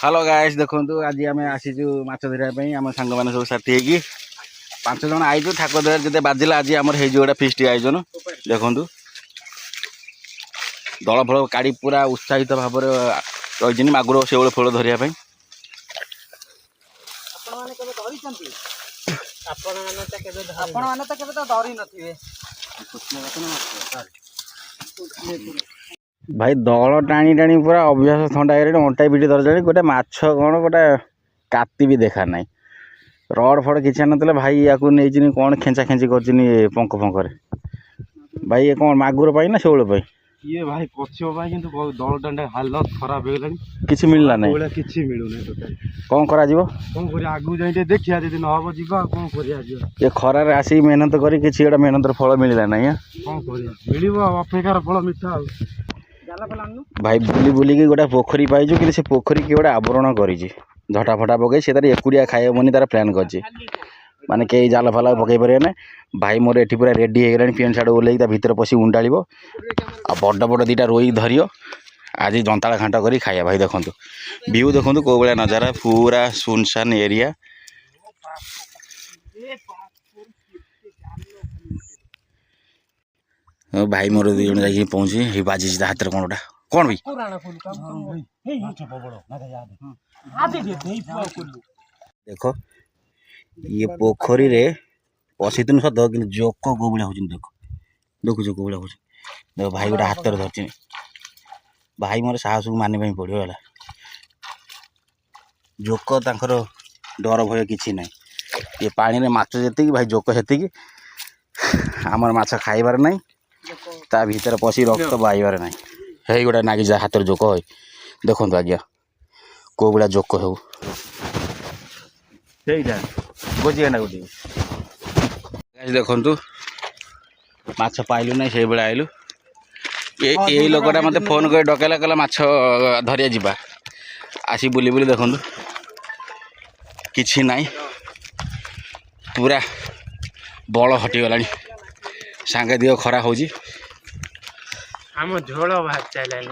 hello guys देखो आज आम आसीचु माछ धरने आम सांग मैंने सब साथी होगी 5 जन आईचु ठाकुर दयार जो बाजिला आज आम गोटे फिस्ट आयोजन देखु दल फल काढ़ी पूरा उत्साहित भाव रही मागुर शेउल फल धरने भाई दल टाणी टाणी पूरा अभ्यास थंडा अंटा पिटी धरजा गोटे माछ कौन गोटे काती भी देखा ना रड फड़ किसी ना भाई या कौन खेचा खेची कर पंख फंखरे भाई ये कौन मागुर पाई ना शेउल पाई ये भाई पछियो भाई किंतु दल टाणी हालत खराब हो गलानी किछि मिलला नै किछि मिलु नै टोटल कोन करा जीवो कोन करी आगु जाई देखिया जदि न हबो जीवा कोन करिया जीवा ये खरा रे आसी मेहनत करी किछि एडा मेहनतर फल मिलला नै कोन करिया मिलिबो अपेक्षार फल मिठा जाला फल आनु भाई बुली बुली की गोटा पोखरी पाइजु कि से पोखरी की गोटा आवरण करिछि झटा फटा पकई से तार एकुड़िया खाए मनी तार प्लान करछि माने कई जाल फाल पकई पारे ना भाई मोर एठी पूरा रेडी हो गलानी पेंट सार्ट ओल्लै ता भितर पसी उंडालिबो आ बड़ बड़ दीटा रोई धरियो आज जंताला घांटा करी खाया भाई देखंतु व्यू देखंतु को बळा नजारा पूरा सुनसान एरिया भाई मोर दुई जन जाई पहुंची हे बाजी हाथ रे कोनटा कोन भाई देखो ये पोखरी रे पशितुन सद कि जोक को भाया हो देखो देखु जो भाया हो देखो भाई गोटे हाथ में धरती भाई मोर साहस को मानने पड़ो है जोक तांकर डर भय किसी ना ये पानी में माछ जी भाई जोक से आमर माछ खाइबार ना ता भीतर पशि रक्त बहार ना है गोटे नागी जा हाथ जोक है देखो आज्ञा को भाया जोक हो गोजी ना गोटे देखु माछ पाइलु ना से बेला आइलु ये लोकटा मत फोन कर डकैला कहला माछ धरिया जीवा आसी बुली बुली देखु किछि नाई पूरा बल हटिगलानी सांगे दिह खरा होजी हम झोल भात चलानी